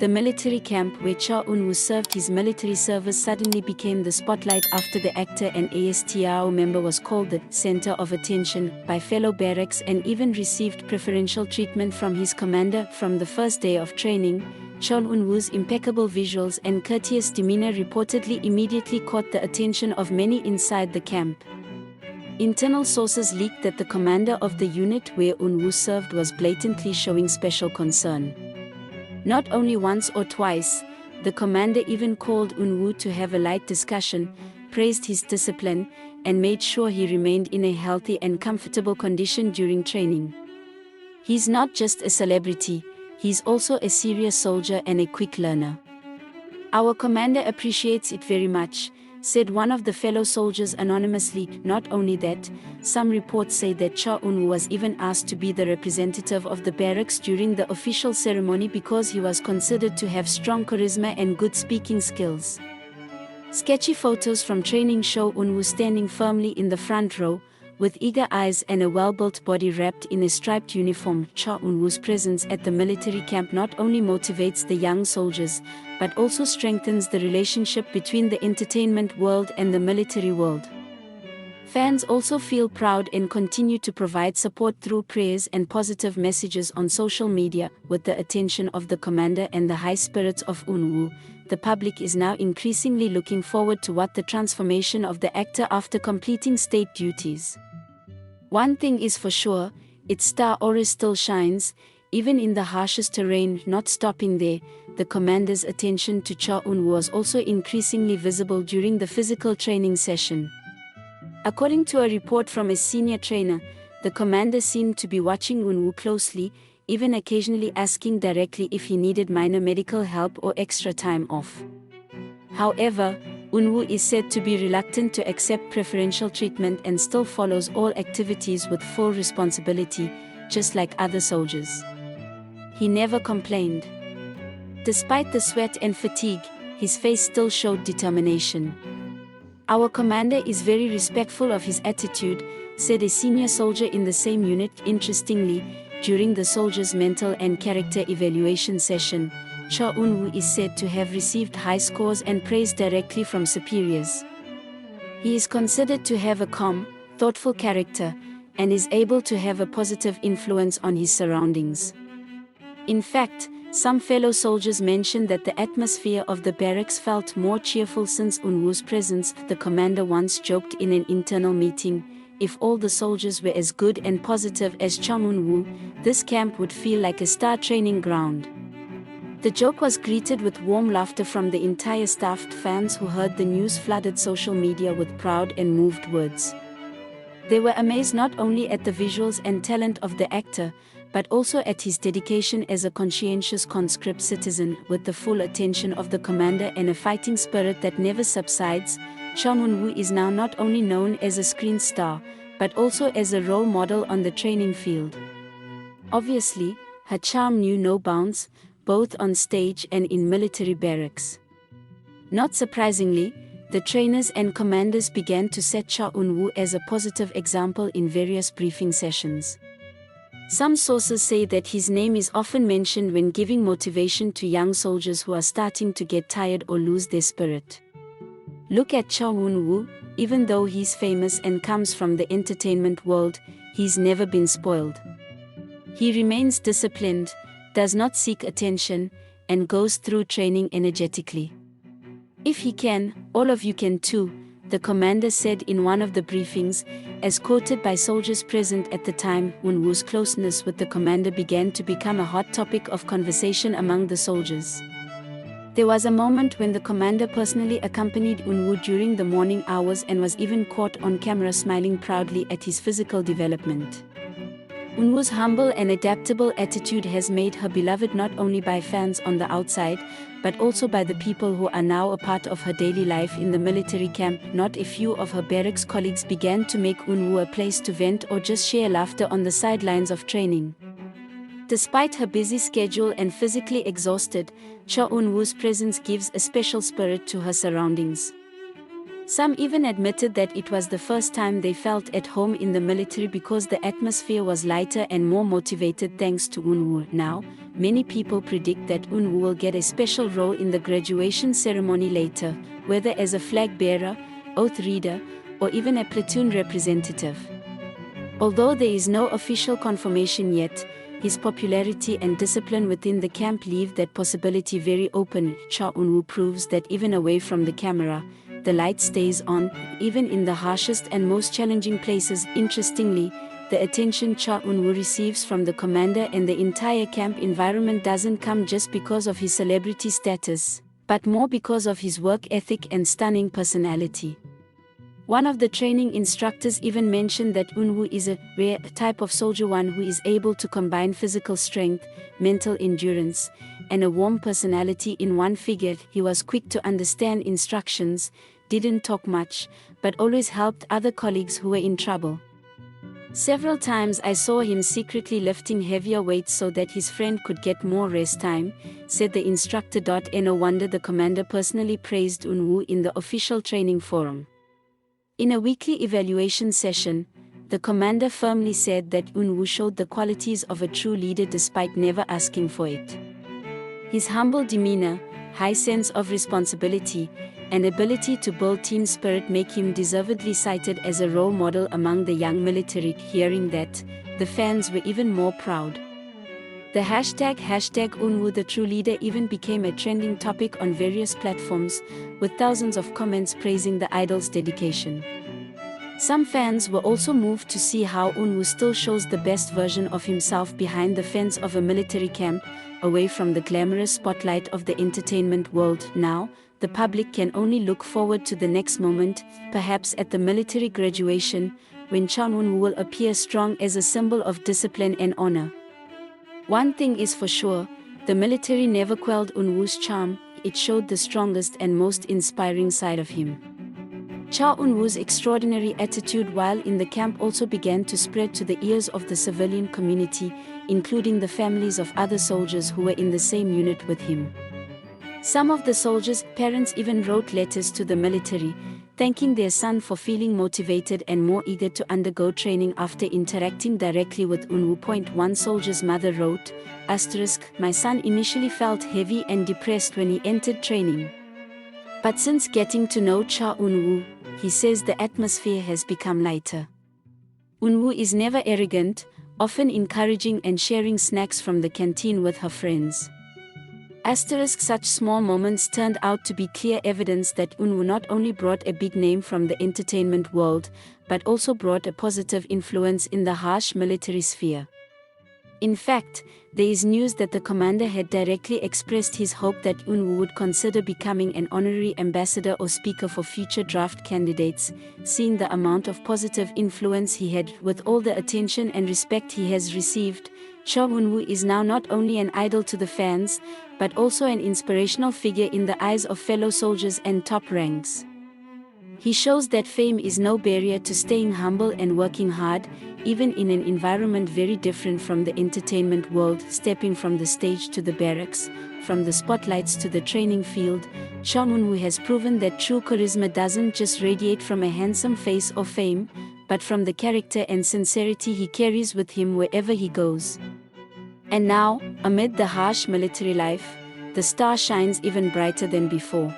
The military camp where Cha Eun-woo served his military service suddenly became the spotlight after the actor and ASTRO member was called the center of attention by fellow barracks and even received preferential treatment from his commander. From the first day of training, Cha Eun-woo's impeccable visuals and courteous demeanor reportedly immediately caught the attention of many inside the camp. Internal sources leaked that the commander of the unit where Eun-woo served was blatantly showing special concern. Not only once or twice, the commander even called Eun-woo to have a light discussion, praised his discipline, and made sure he remained in a healthy and comfortable condition during training. He's not just a celebrity, he's also a serious soldier and a quick learner. Our commander appreciates it very much, said one of the fellow soldiers anonymously. Not only that, some reports say that Cha Eun-woo was even asked to be the representative of the barracks during the official ceremony because he was considered to have strong charisma and good speaking skills. Sketchy photos from training show Eun-woo standing firmly in the front row, with eager eyes and a well-built body wrapped in a striped uniform. Cha Eun-woo's presence at the military camp not only motivates the young soldiers, but also strengthens the relationship between the entertainment world and the military world. Fans also feel proud and continue to provide support through prayers and positive messages on social media. With the attention of the commander and the high spirits of Eun-woo, the public is now increasingly looking forward to what the transformation of the actor after completing state duties. One thing is for sure, its star aura still shines, even in the harshest terrain. Not stopping there, the commander's attention to Cha Eun-woo was also increasingly visible during the physical training session. According to a report from a senior trainer, the commander seemed to be watching Eun-woo closely, even occasionally asking directly if he needed minor medical help or extra time off. However, Eun-woo is said to be reluctant to accept preferential treatment and still follows all activities with full responsibility, just like other soldiers. He never complained. Despite the sweat and fatigue, his face still showed determination. Our commander is very respectful of his attitude, said a senior soldier in the same unit. Interestingly, during the soldier's mental and character evaluation session, Cha Eun-woo is said to have received high scores and praise directly from superiors. He is considered to have a calm, thoughtful character, and is able to have a positive influence on his surroundings. In fact, some fellow soldiers mentioned that the atmosphere of the barracks felt more cheerful since Eun-woo's presence. The commander once joked in an internal meeting, if all the soldiers were as good and positive as Cha Eun-woo, this camp would feel like a star training ground. The joke was greeted with warm laughter from the entire staff. Fans who heard the news flooded social media with proud and moved words. They were amazed not only at the visuals and talent of the actor, but also at his dedication as a conscientious conscript citizen. With the full attention of the commander and a fighting spirit that never subsides, Cha Eun-woo is now not only known as a screen star, but also as a role model on the training field. Obviously, her charm knew no bounds, both on stage and in military barracks. Not surprisingly, the trainers and commanders began to set Cha Eun-woo as a positive example in various briefing sessions. Some sources say that his name is often mentioned when giving motivation to young soldiers who are starting to get tired or lose their spirit. Look at Cha Eun-woo, even though he's famous and comes from the entertainment world, he's never been spoiled. He remains disciplined, does not seek attention, and goes through training energetically. If he can, all of you can too, the commander said in one of the briefings, as quoted by soldiers present at the time. Eun-woo's closeness with the commander began to become a hot topic of conversation among the soldiers. There was a moment when the commander personally accompanied Eun-woo during the morning hours and was even caught on camera smiling proudly at his physical development. Eun-woo's humble and adaptable attitude has made her beloved not only by fans on the outside, but also by the people who are now a part of her daily life in the military camp. Not a few of her barracks colleagues began to make Eun-woo a place to vent or just share laughter on the sidelines of training. Despite her busy schedule and physically exhausted, Cha Eun-woo's presence gives a special spirit to her surroundings. Some even admitted that it was the first time they felt at home in the military because the atmosphere was lighter and more motivated thanks to Unwoo. Now, many people predict that Unwoo will get a special role in the graduation ceremony later, whether as a flag bearer, oath reader, or even a platoon representative. Although there is no official confirmation yet, his popularity and discipline within the camp leave that possibility very open. Cha Eun-woo proves that even away from the camera, the light stays on, even in the harshest and most challenging places. Interestingly, the attention Cha Eun-woo receives from the commander and the entire camp environment doesn't come just because of his celebrity status, but more because of his work ethic and stunning personality. One of the training instructors even mentioned that Eun-woo is a rare type of soldier, one who is able to combine physical strength, mental endurance, and a warm personality in one figure. He was quick to understand instructions, didn't talk much, but always helped other colleagues who were in trouble. Several times I saw him secretly lifting heavier weights so that his friend could get more rest time, said the instructor. No wonder the commander personally praised Eun-woo in the official training forum. In a weekly evaluation session, the commander firmly said that Eun-woo showed the qualities of a true leader despite never asking for it. His humble demeanor, high sense of responsibility, and ability to build team spirit make him deservedly cited as a role model among the young military. Hearing that, the fans were even more proud. The hashtag Eun-woo the true leader even became a trending topic on various platforms, with thousands of comments praising the idol's dedication. Some fans were also moved to see how Eun-woo still shows the best version of himself behind the fence of a military camp, away from the glamorous spotlight of the entertainment world. Now, the public can only look forward to the next moment, perhaps at the military graduation, when Cha Eun-woo will appear strong as a symbol of discipline and honor. One thing is for sure, the military never quelled Eun-woo's charm, it showed the strongest and most inspiring side of him. Cha Eun-woo's extraordinary attitude while in the camp also began to spread to the ears of the civilian community, including the families of other soldiers who were in the same unit with him. Some of the soldiers' parents even wrote letters to the military, thanking their son for feeling motivated and more eager to undergo training after interacting directly with Eun-woo. One soldier's mother wrote, "My son initially felt heavy and depressed when he entered training. But since getting to know Cha Eun-woo, he says the atmosphere has become lighter." Eun-woo is never arrogant, often encouraging and sharing snacks from the canteen with her friends. Such small moments turned out to be clear evidence that Eun-woo not only brought a big name from the entertainment world, but also brought a positive influence in the harsh military sphere. In fact, there is news that the commander had directly expressed his hope that Eun-woo would consider becoming an honorary ambassador or speaker for future draft candidates. Seeing the amount of positive influence he had with all the attention and respect he has received, Cha Eun-woo is now not only an idol to the fans, but also an inspirational figure in the eyes of fellow soldiers and top ranks. He shows that fame is no barrier to staying humble and working hard, even in an environment very different from the entertainment world. Stepping from the stage to the barracks, from the spotlights to the training field, Cha Eun-woo has proven that true charisma doesn't just radiate from a handsome face or fame, but from the character and sincerity he carries with him wherever he goes. And now, amid the harsh military life, the star shines even brighter than before.